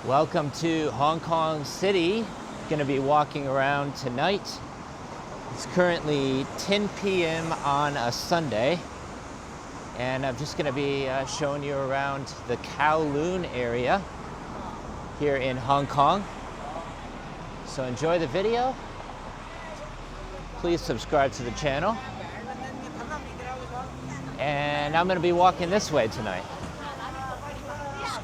Welcome to Hong Kong City. Going to be walking around tonight. It's currently 10 p.m. on a Sunday, and I'm just going to be showing you around the Kowloon area here in Hong Kong. So enjoy the video. Please subscribe to the channel. And I'm going to be walking this way tonight.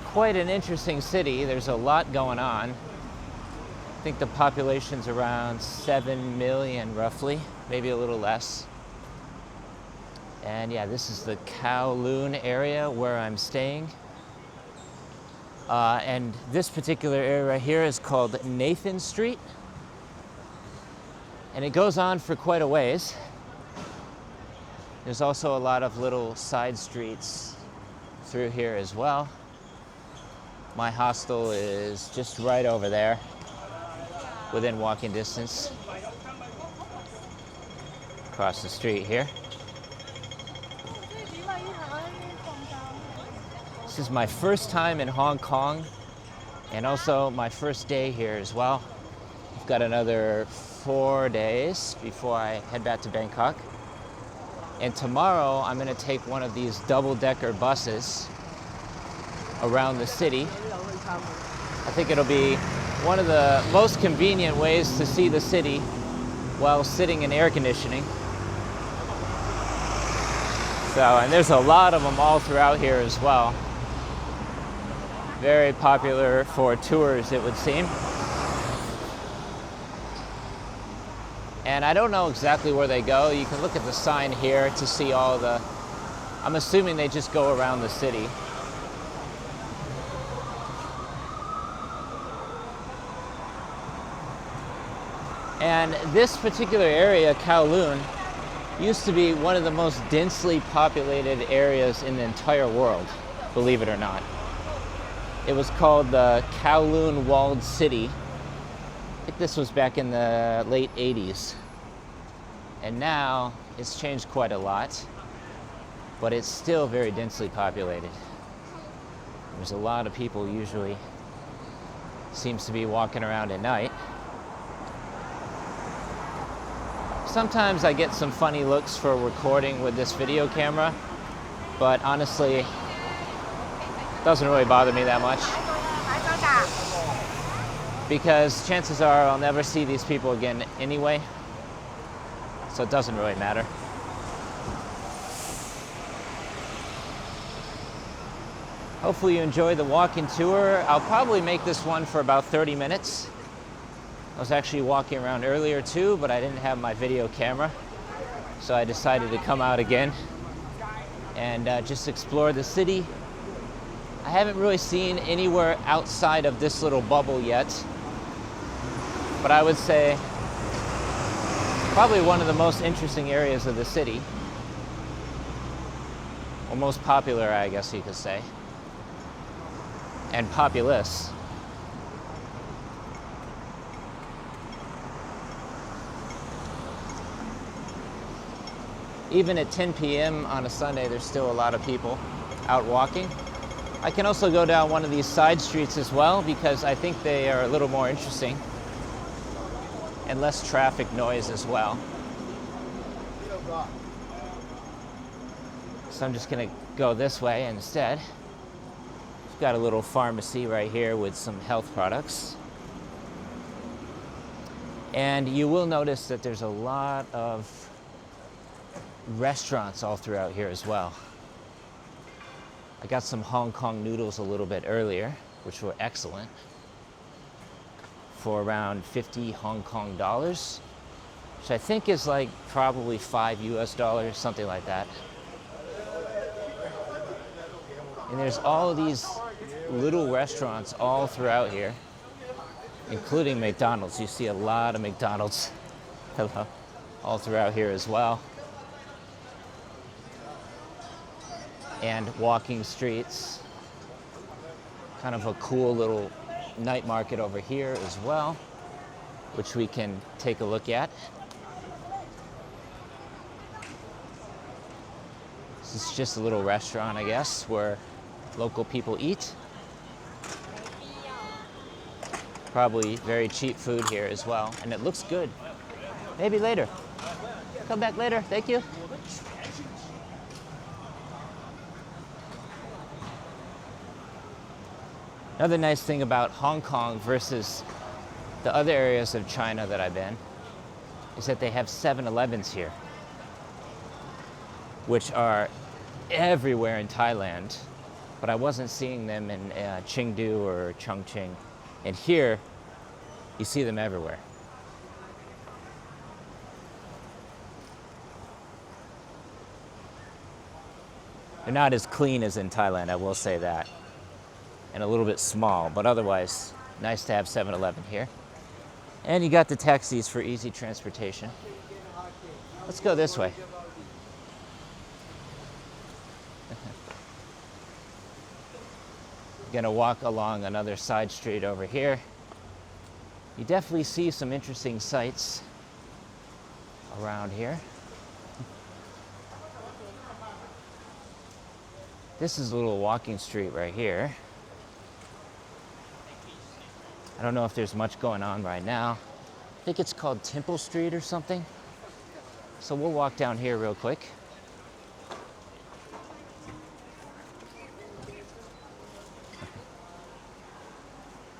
Quite an interesting city. There's a lot going on. I think the population's around 7 million roughly, maybe a little less. And yeah, this is the Kowloon area where I'm staying. And this particular area right here is called Nathan Street. And it goes on for quite a ways. There's also a lot of little side streets through here as well. My hostel is just right over there, within walking distance, across the street here. This is my first time in Hong Kong, and also my first day here as well. I've got another 4 days before I head back to Bangkok. And tomorrow I'm going to take one of these double-decker buses around the city. I think it'll be one of the most convenient ways to see the city while sitting in air conditioning. So, and there's a lot of them all throughout here as well. Very popular for tours, it would seem. And I don't know exactly where they go. You can look at the sign here to see all the, I'm assuming they just go around the city. And this particular area, Kowloon, used to be one of the most densely populated areas in the entire world, believe it or not. It was called the Kowloon Walled City. I think this was back in the late 80s. And now it's changed quite a lot, but it's still very densely populated. There's a lot of people usually seems to be walking around at night. Sometimes I get some funny looks for recording with this video camera, but honestly, it doesn't really bother me that much. Because chances are I'll never see these people again anyway, so it doesn't really matter. Hopefully you enjoy the walking tour. I'll probably make this one for about 30 minutes. I was actually walking around earlier too, but I didn't have my video camera, so I decided to come out again and just explore the city. I haven't really seen anywhere outside of this little bubble yet, but I would say probably one of the most interesting areas of the city, or most popular, I guess you could say, and populous. Even at 10 p.m. on a Sunday, there's still a lot of people out walking. I can also go down one of these side streets as well because I think they are a little more interesting and less traffic noise as well. So I'm just gonna go this way instead. We've got a little pharmacy right here with some health products. And you will notice that there's a lot of restaurants all throughout here as well. I got some Hong Kong noodles a little bit earlier, which were excellent, for around 50 Hong Kong dollars, which I think is like probably $5 US, something like that. And there's all of these little restaurants all throughout here, including McDonald's. You see a lot of McDonald's all throughout here as well. And walking streets. Kind of a cool little night market over here as well, which we can take a look at. This is just a little restaurant, I guess, where local people eat. Probably very cheap food here as well, and it looks good. Maybe later. Come back later, thank you. Another nice thing about Hong Kong versus the other areas of China that I've been is that they have 7-Elevens here, which are everywhere in Thailand, but I wasn't seeing them in Chengdu or Chongqing. And here, you see them everywhere. They're not as clean as in Thailand, I will say that. And a little bit small, but otherwise, nice to have 7-Eleven here. And you got the taxis for easy transportation. Let's go this way. Gonna walk along another side street over here. You definitely see some interesting sights around here. This is a little walking street right here. I don't know if there's much going on right now. I think it's called Temple Street or something. So we'll walk down here real quick.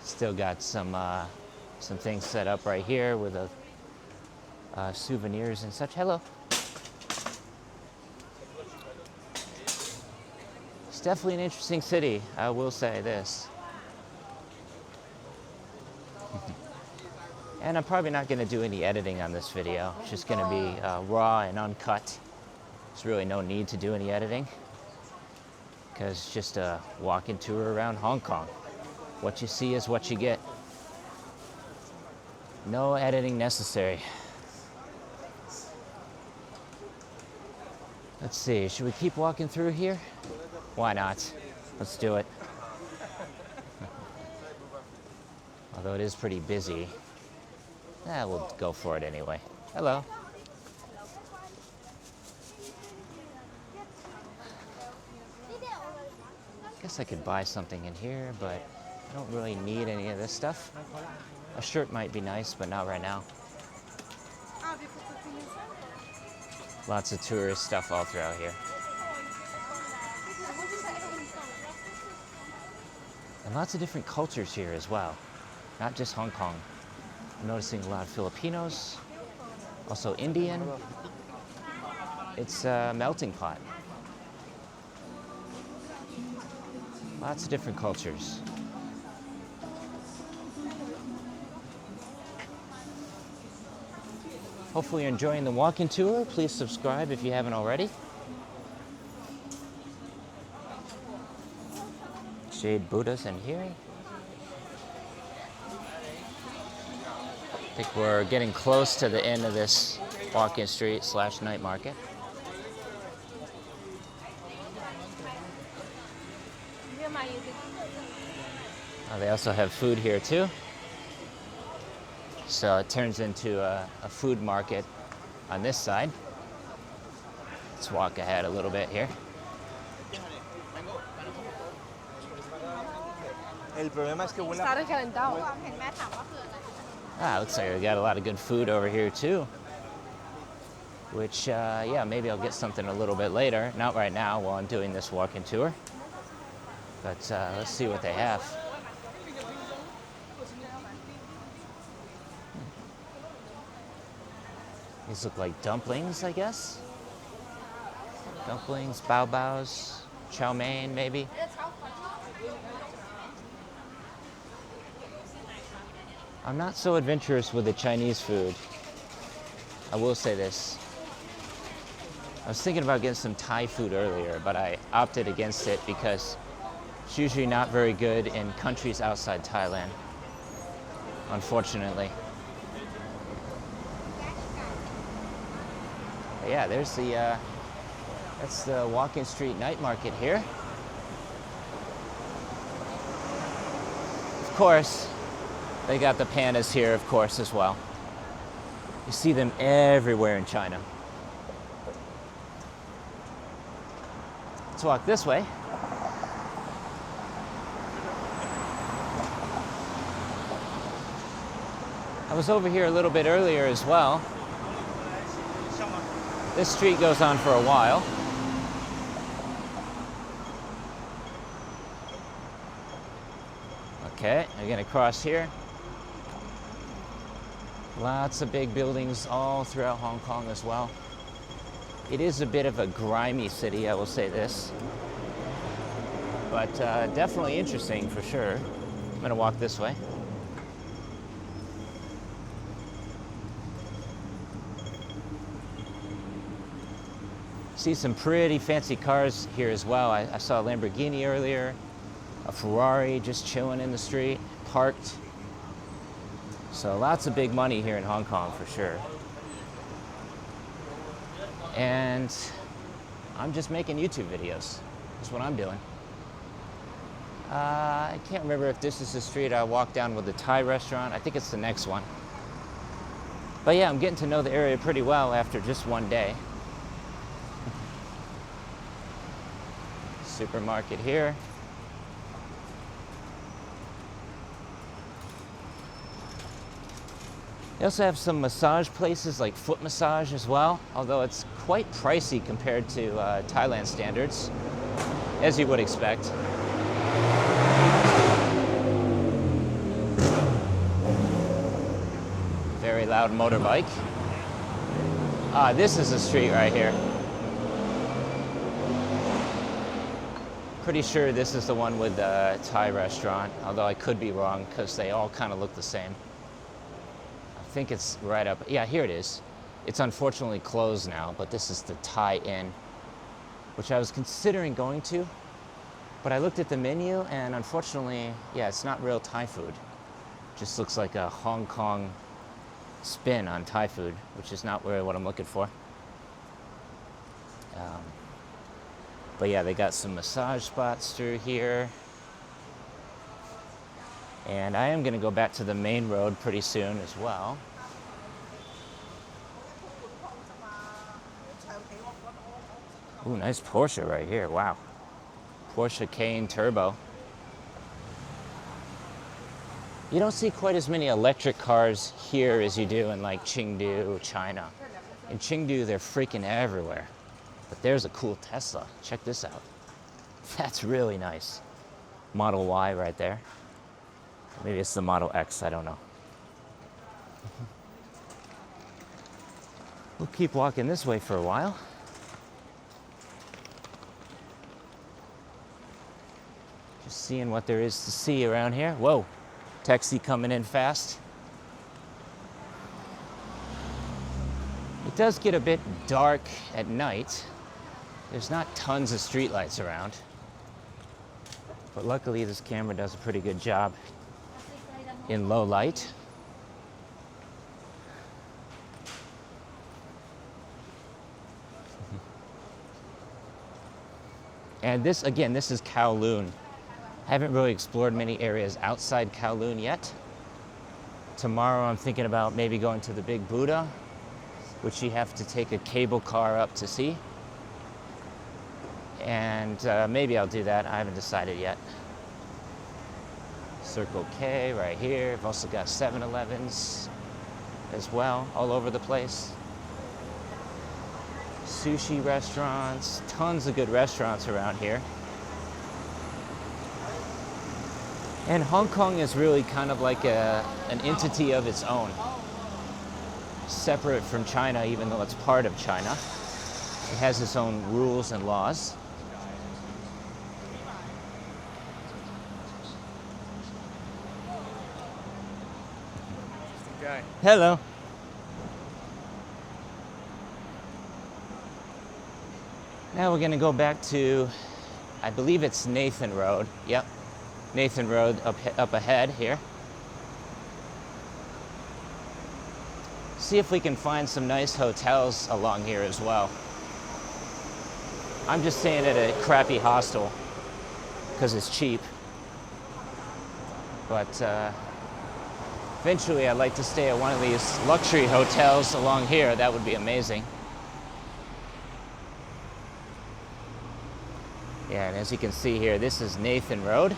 Still got some things set up right here with souvenirs and such. Hello. It's definitely an interesting city, I will say this. And I'm probably not going to do any editing on this video. It's just going to be raw and uncut. There's really no need to do any editing because it's just a walking tour around Hong Kong. What you see is what you get. No editing necessary. Let's see, should we keep walking through here? Why not? Let's do it. Although it is pretty busy. We'll go for it anyway. Hello. Guess I could buy something in here, but I don't really need any of this stuff. A shirt might be nice, but not right now. Lots of tourist stuff all throughout here. And lots of different cultures here as well. Not just Hong Kong. I'm noticing a lot of Filipinos, also Indian. It's a melting pot. Lots of different cultures. Hopefully you're enjoying the walking tour. Please subscribe if you haven't already. Jade Buddhas in here. I think we're getting close to the end of this walking street / night market. They also have food here too. So it turns into a food market on this side. Let's walk ahead a little bit here. Looks like we got a lot of good food over here too. Which, yeah, maybe I'll get something a little bit later. Not right now while I'm doing this walking tour. But let's see what they have. These look like dumplings, I guess. Dumplings, bao baos, chow mein, maybe. I'm not so adventurous with the Chinese food. I will say this. I was thinking about getting some Thai food earlier, but I opted against it because it's usually not very good in countries outside Thailand, unfortunately. But yeah, there's that's the walking street night market here. Of course, they got the pandas here, of course, as well. You see them everywhere in China. Let's walk this way. I was over here a little bit earlier as well. This street goes on for a while. Okay, I'm gonna cross here. Lots of big buildings all throughout Hong Kong as well. It is a bit of a grimy city, I will say this. But definitely interesting for sure. I'm gonna walk this way. See some pretty fancy cars here as well. I saw a Lamborghini earlier, a Ferrari just chilling in the street, parked. So lots of big money here in Hong Kong for sure. And I'm just making YouTube videos. That's what I'm doing. I can't remember if this is the street I walked down with the Thai restaurant. I think it's the next one. But yeah, I'm getting to know the area pretty well after just one day. Supermarket here. They also have some massage places like foot massage as well, although it's quite pricey compared to Thailand standards, as you would expect. Very loud motorbike. This is the street right here. Pretty sure this is the one with the Thai restaurant, although I could be wrong because they all kind of look the same. I think it's right up, yeah, here it is. It's unfortunately closed now, but this is the Thai Inn, which I was considering going to, but I looked at the menu and unfortunately, yeah, it's not real Thai food. Just looks like a Hong Kong spin on Thai food, which is not really what I'm looking for. But yeah, they got some massage spots through here. And I am going to go back to the main road pretty soon as well. Ooh, nice Porsche right here. Wow. Porsche Cayenne Turbo. You don't see quite as many electric cars here as you do in like Chengdu, China. In Chengdu, they're freaking everywhere. But there's a cool Tesla. Check this out. That's really nice. Model Y right there. Maybe it's the Model X, I don't know. We'll keep walking this way for a while. Just seeing what there is to see around here. Whoa, taxi coming in fast. It does get a bit dark at night. There's not tons of streetlights around, but luckily this camera does a pretty good job in low light. And this, again, this is Kowloon. I haven't really explored many areas outside Kowloon yet. Tomorrow I'm thinking about maybe going to the Big Buddha, which you have to take a cable car up to see. And maybe I'll do that. I haven't decided yet. Circle K right here. I've also got 7-Elevens as well, all over the place. Sushi restaurants, tons of good restaurants around here. And Hong Kong is really kind of like an entity of its own, separate from China, even though it's part of China. It has its own rules and laws. Okay. Hello. Now we're gonna go back to, I believe it's Nathan Road. Yep, Nathan Road up ahead here. See if we can find some nice hotels along here as well. I'm just staying at a crappy hostel because it's cheap. But eventually I'd like to stay at one of these luxury hotels along here. That would be amazing. Yeah, and as you can see here, this is Nathan Road.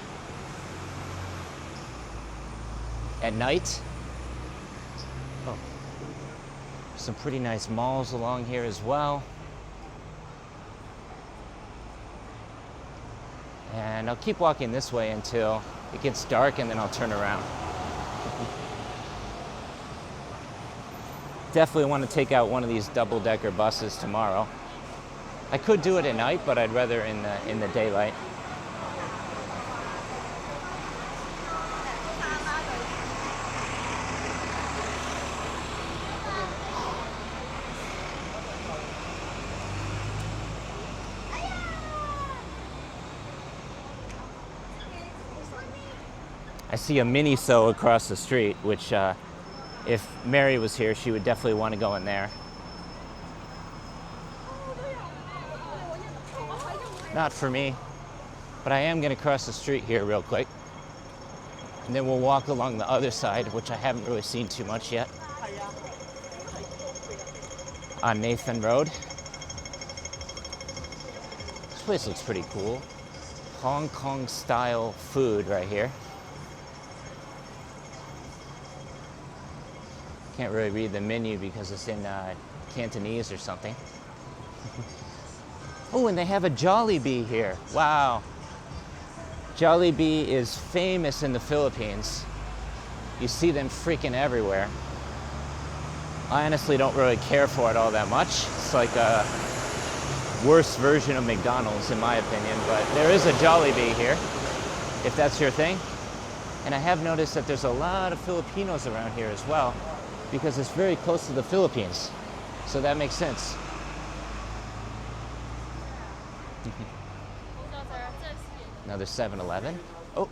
At night. Some pretty nice malls along here as well. And I'll keep walking this way until it gets dark, and then I'll turn around. Definitely want to take out one of these double-decker buses tomorrow. I could do it at night, but I'd rather in the daylight. I see a Miniso across the street, which if Mary was here, she would definitely want to go in there. Not for me, but I am going to cross the street here real quick. And then we'll walk along the other side, which I haven't really seen too much yet. On Nathan Road. This place looks pretty cool. Hong Kong style food right here. Can't really read the menu because it's in Cantonese or something. Oh, and they have a Jollibee here. Wow. Jollibee is famous in the Philippines. You see them freaking everywhere. I honestly don't really care for it all that much. It's like a worse version of McDonald's in my opinion, but there is a Jollibee here, if that's your thing. And I have noticed that there's a lot of Filipinos around here as well, because it's very close to the Philippines. So that makes sense. Another 7-Eleven. Oh.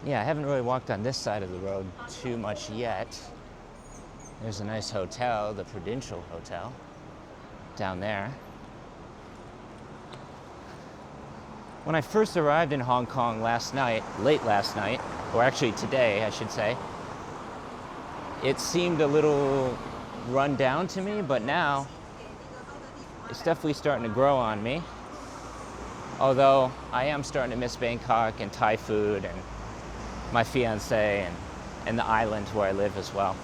Yeah, I haven't really walked on this side of the road too much yet. There's a nice hotel, the Prudential Hotel, down there. When I first arrived in Hong Kong last night, late last night, or actually today, I should say, it seemed a little run down to me, but now it's definitely starting to grow on me. Although I am starting to miss Bangkok and Thai food and my fiance and the island where I live as well.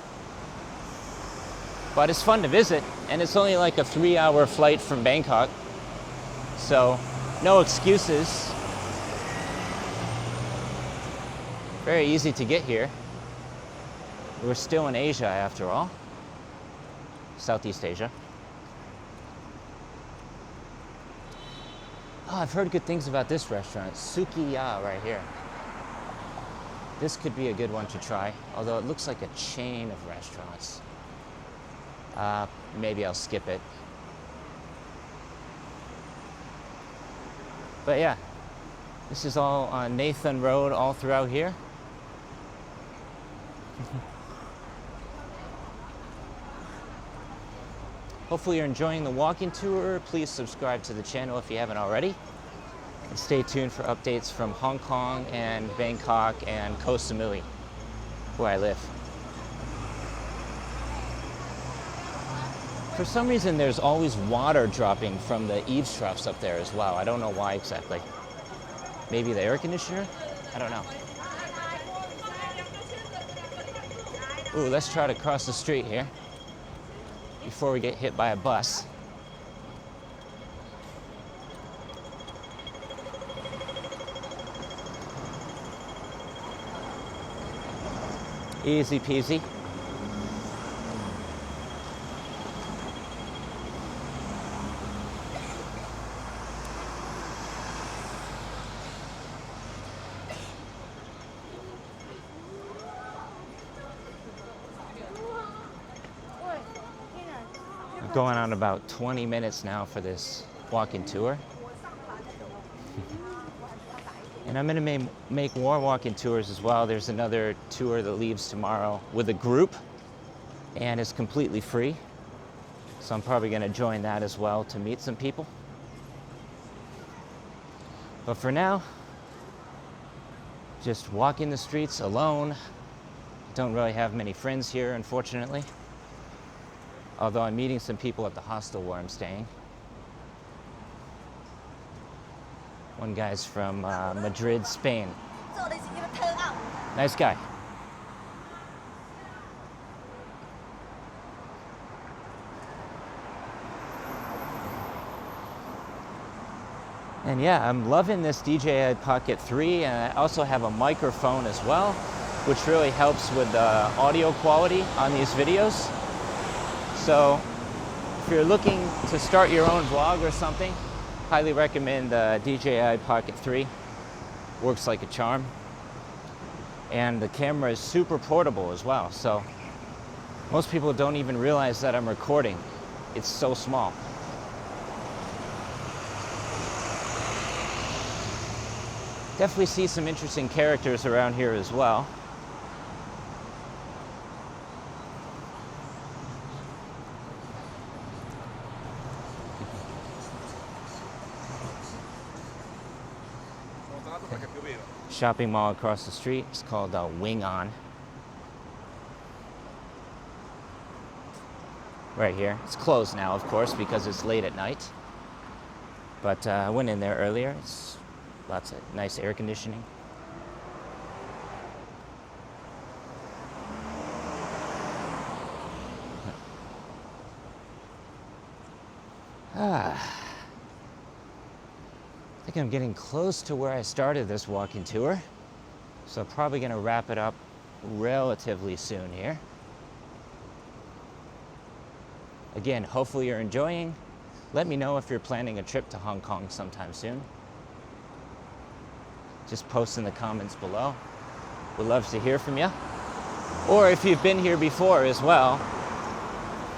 But it's fun to visit, and it's only like a 3-hour flight from Bangkok, so no excuses. Very easy to get here. We're still in Asia after all. Southeast Asia. Oh, I've heard good things about this restaurant, Sukiya, right here. This could be a good one to try, although it looks like a chain of restaurants. Maybe I'll skip it. But yeah, this is all on Nathan Road all throughout here. Hopefully you're enjoying the walking tour. Please subscribe to the channel if you haven't already. And stay tuned for updates from Hong Kong and Bangkok and Koh Samui, where I live. For some reason, there's always water dropping from the eavesdrops up there as well. I don't know why exactly. Maybe the air conditioner? I don't know. Ooh, let's try to cross the street here before we get hit by a bus. Easy peasy. Going on about 20 minutes now for this walking tour. And I'm going to make more walking tours as well. There's another tour that leaves tomorrow with a group, and it's completely free. So I'm probably going to join that as well to meet some people. But for now, just walking the streets alone. Don't really have many friends here, unfortunately. Although I'm meeting some people at the hostel where I'm staying. One guy's from Madrid, Spain. Nice guy. And yeah, I'm loving this DJI Pocket 3, and I also have a microphone as well, which really helps with the audio quality on these videos. So if you're looking to start your own vlog or something, highly recommend the DJI Pocket 3. Works like a charm. And the camera is super portable as well, so most people don't even realize that I'm recording. It's so small. Definitely see some interesting characters around here as well. Shopping mall across the street. It's called Wing On. Right here. It's closed now, of course, because it's late at night. But I went in there earlier. It's lots of nice air conditioning. I think I'm getting close to where I started this walking tour. So I'm probably going to wrap it up relatively soon here. Again, hopefully you're enjoying. Let me know if you're planning a trip to Hong Kong sometime soon. Just post in the comments below. Would love to hear from you. Or if you've been here before as well,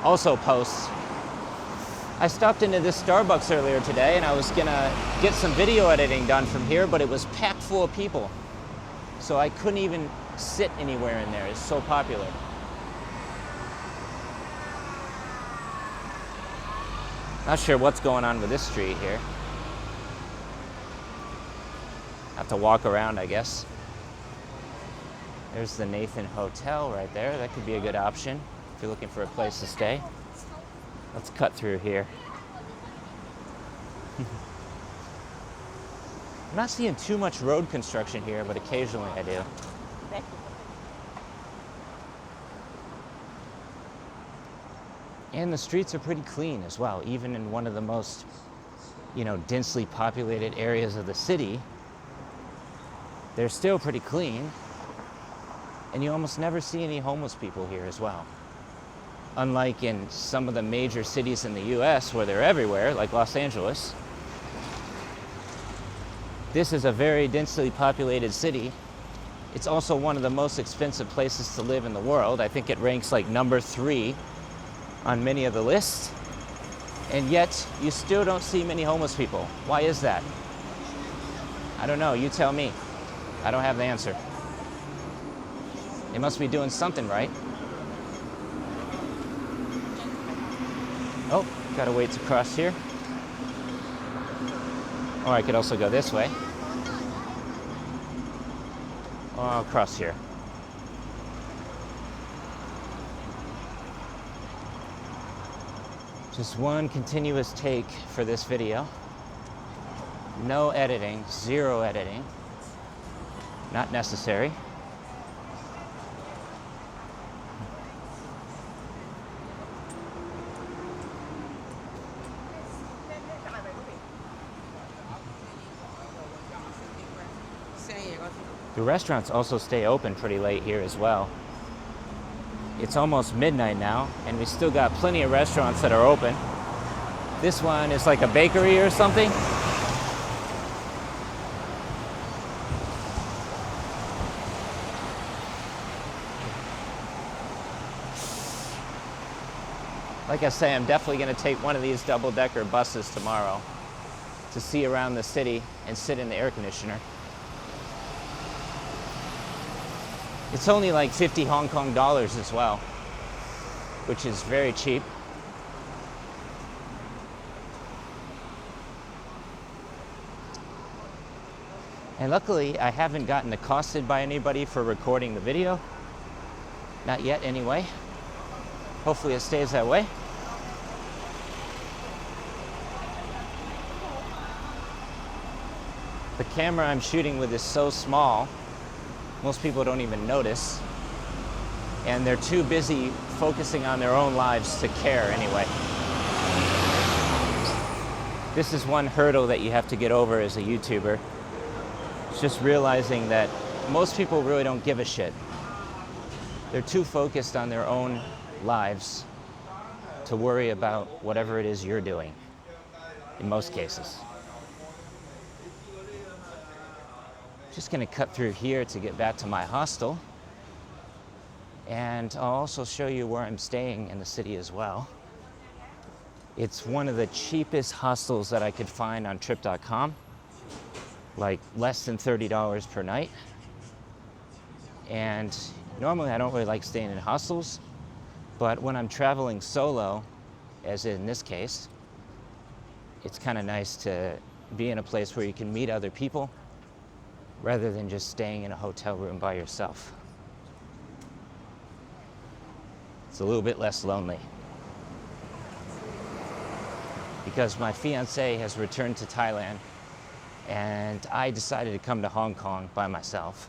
also post. I stopped into this Starbucks earlier today and I was gonna get some video editing done from here, but it was packed full of people. So I couldn't even sit anywhere in there. It's so popular. Not sure what's going on with this street here. Have to walk around, I guess. There's the Nathan Hotel right there. That could be a good option if you're looking for a place to stay. Let's cut through here. I'm not seeing too much road construction here, but occasionally I do. And the streets are pretty clean as well, even in one of the most, densely populated areas of the city. They're still pretty clean, and you almost never see any homeless people here as well. Unlike in some of the major cities in the US where they're everywhere, like Los Angeles. This is a very densely populated city. It's also one of the most expensive places to live in the world. I think it ranks like number 3 on many of the lists. And yet, you still don't see many homeless people. Why is that? I don't know, you tell me. I don't have the answer. They must be doing something right. Oh, gotta wait to cross here. Or I could also go this way. Or I'll cross here. Just one continuous take for this video. No editing, 0 editing. Not necessary. The restaurants also stay open pretty late here as well. It's almost midnight now, and we still got plenty of restaurants that are open. This one is like a bakery or something. Like I say, I'm definitely going to take one of these double-decker buses tomorrow to see around the city and sit in the air conditioner. It's only like 50 Hong Kong dollars as well, which is very cheap. And luckily, I haven't gotten accosted by anybody for recording the video. Not yet, anyway. Hopefully it stays that way. The camera I'm shooting with is so small, most people don't even notice. And they're too busy focusing on their own lives to care anyway. This is one hurdle that you have to get over as a YouTuber. It's just realizing that most people really don't give a shit. They're too focused on their own lives to worry about whatever it is you're doing, in most cases. Just gonna cut through here to get back to my hostel. And I'll also show you where I'm staying in the city as well. It's one of the cheapest hostels that I could find on trip.com, like less than $30 per night. And normally I don't really like staying in hostels, but when I'm traveling solo, as in this case, it's kind of nice to be in a place where you can meet other people rather than just staying in a hotel room by yourself. It's a little bit less lonely. Because my fiance has returned to Thailand and I decided to come to Hong Kong by myself.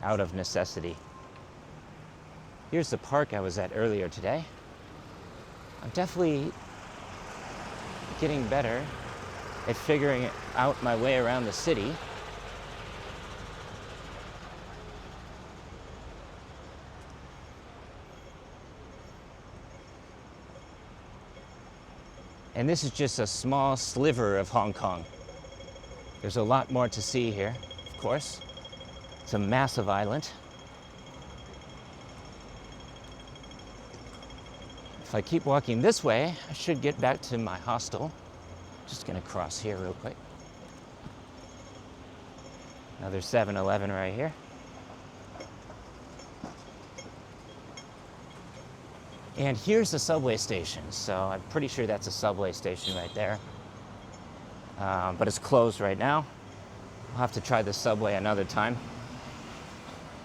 Out of necessity. Here's the park I was at earlier today. I'm definitely getting better at figuring out my way around the city. And this is just a small sliver of Hong Kong. There's a lot more to see here, of course. It's a massive island. If I keep walking this way, I should get back to my hostel. Just gonna cross here real quick. Another 7-Eleven right here. And here's the subway station, so I'm pretty sure that's a subway station right there. But it's closed right now. I'll have to try the subway another time.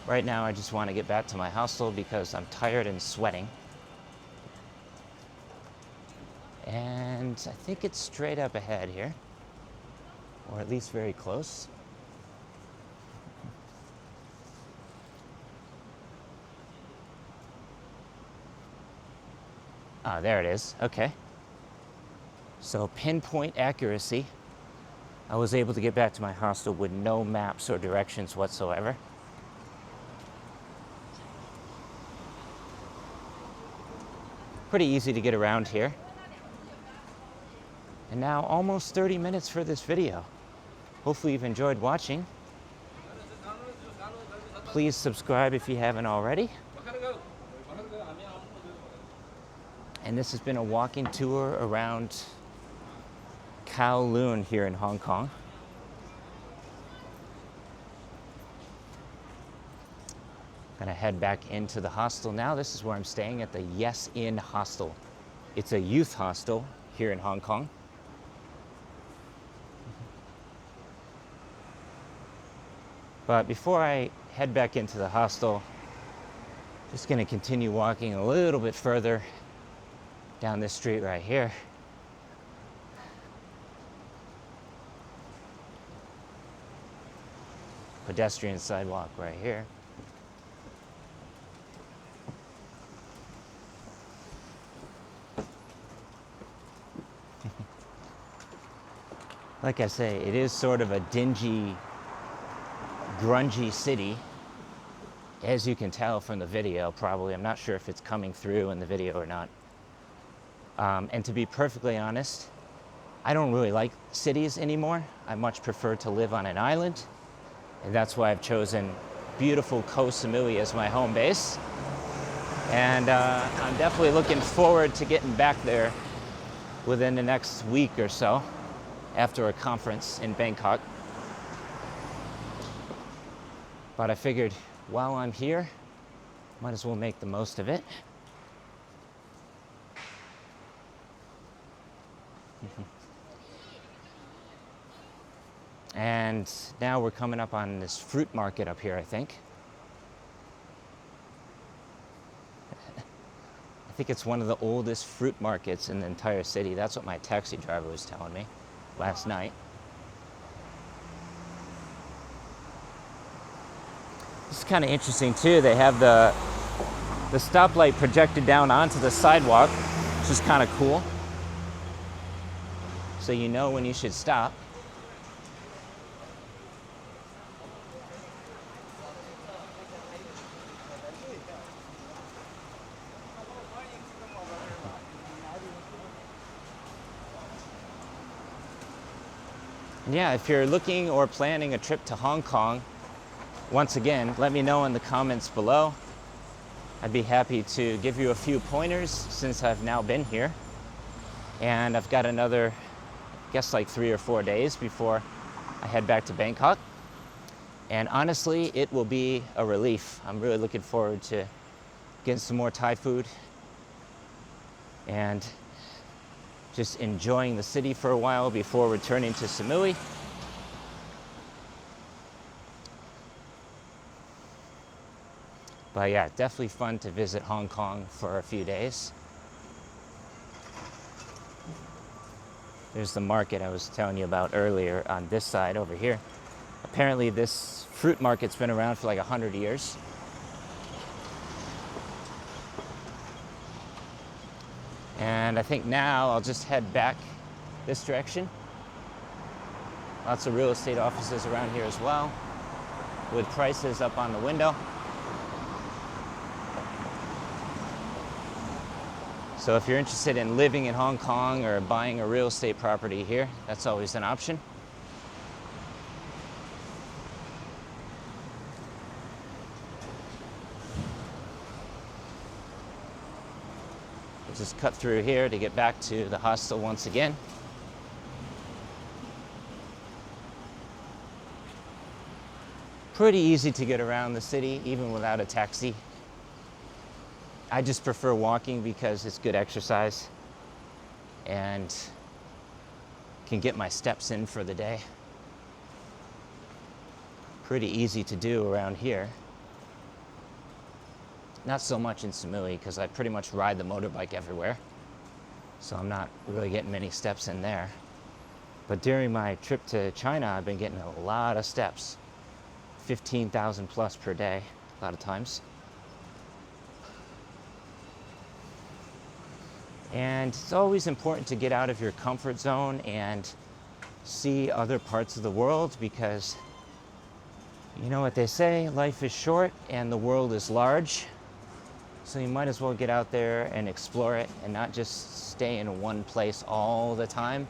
Right now, I just want to get back to my hostel because I'm tired and sweating. And I think it's straight up ahead here, or at least very close. Ah, there it is. Okay. So pinpoint accuracy. I was able to get back to my hostel with no maps or directions whatsoever. Pretty easy to get around here. And now almost 30 minutes for this video. Hopefully you've enjoyed watching. Please subscribe if you haven't already. And this has been a walking tour around Kowloon here in Hong Kong. Gonna head back into the hostel now. This is where I'm staying at the Yes Inn Hostel. It's a youth hostel here in Hong Kong. But before I head back into the hostel, just gonna continue walking a little bit further down this street right here. Pedestrian sidewalk right here. Like I say, it is sort of a dingy, grungy city, as you can tell from the video probably. I'm not sure if it's coming through in the video or not. And to be perfectly honest, I don't really like cities anymore. I much prefer to live on an island. And that's why I've chosen beautiful Koh Samui as my home base. And I'm definitely looking forward to getting back there within the next week or so after a conference in Bangkok. But I figured while I'm here, might as well make the most of it. And now we're coming up on this fruit market up here, I think. I think it's one of the oldest fruit markets in the entire city. That's what my taxi driver was telling me last night. It's kind of interesting too. They have the the stoplight projected down onto the sidewalk, which is kind of cool. So you know when you should stop. Yeah, if you're looking or planning a trip to Hong Kong, once again, let me know in the comments below. I'd be happy to give you a few pointers since I've now been here. And I've got another, I guess like 3 or 4 days before I head back to Bangkok. And honestly, it will be a relief. I'm really looking forward to getting some more Thai food and just enjoying the city for a while before returning to Samui. But yeah, definitely fun to visit Hong Kong for a few days. There's the market I was telling you about earlier on this side over here. Apparently this fruit market's been around for like 100 years. And I think now I'll just head back this direction. Lots of real estate offices around here as well, with prices up on the window. So if you're interested in living in Hong Kong or buying a real estate property here, that's always an option. We'll just cut through here to get back to the hostel once again. Pretty easy to get around the city, even without a taxi. I just prefer walking because it's good exercise and can get my steps in for the day. Pretty easy to do around here. Not so much in Samui because I pretty much ride the motorbike everywhere. So I'm not really getting many steps in there. But during my trip to China, I've been getting a lot of steps. 15,000 plus per day, a lot of times. And it's always important to get out of your comfort zone and see other parts of the world because you know what they say, life is short and the world is large. So you might as well get out there and explore it and not just stay in one place all the time.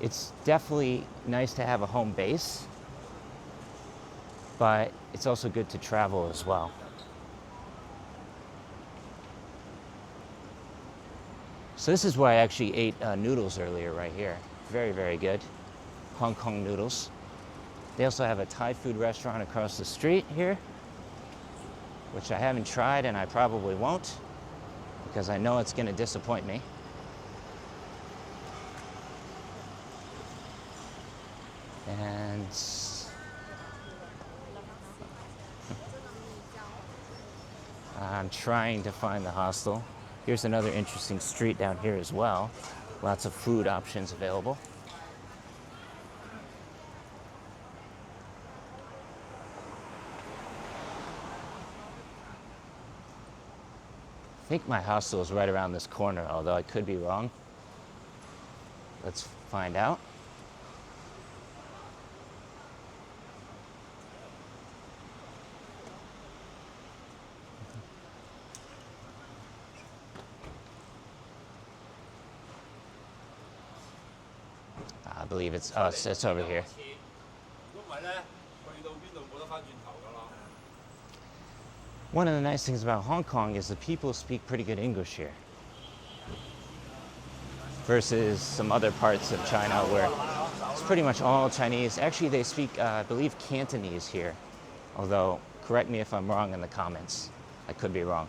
It's definitely nice to have a home base, but it's also good to travel as well. So this is where I actually ate noodles earlier right here. Very, very good. Hong Kong noodles. They also have a Thai food restaurant across the street here, which I haven't tried and I probably won't because I know it's going to disappoint me. And I'm trying to find the hostel. Here's another interesting street down here as well. Lots of food options available. I think my hostel is right around this corner, although I could be wrong. Let's find out. I believe it's over here. One of the nice things about Hong Kong is the people speak pretty good English here versus some other parts of China where it's pretty much all Chinese. Actually, they speak, I believe, Cantonese here, although correct me if I'm wrong in the comments. I could be wrong.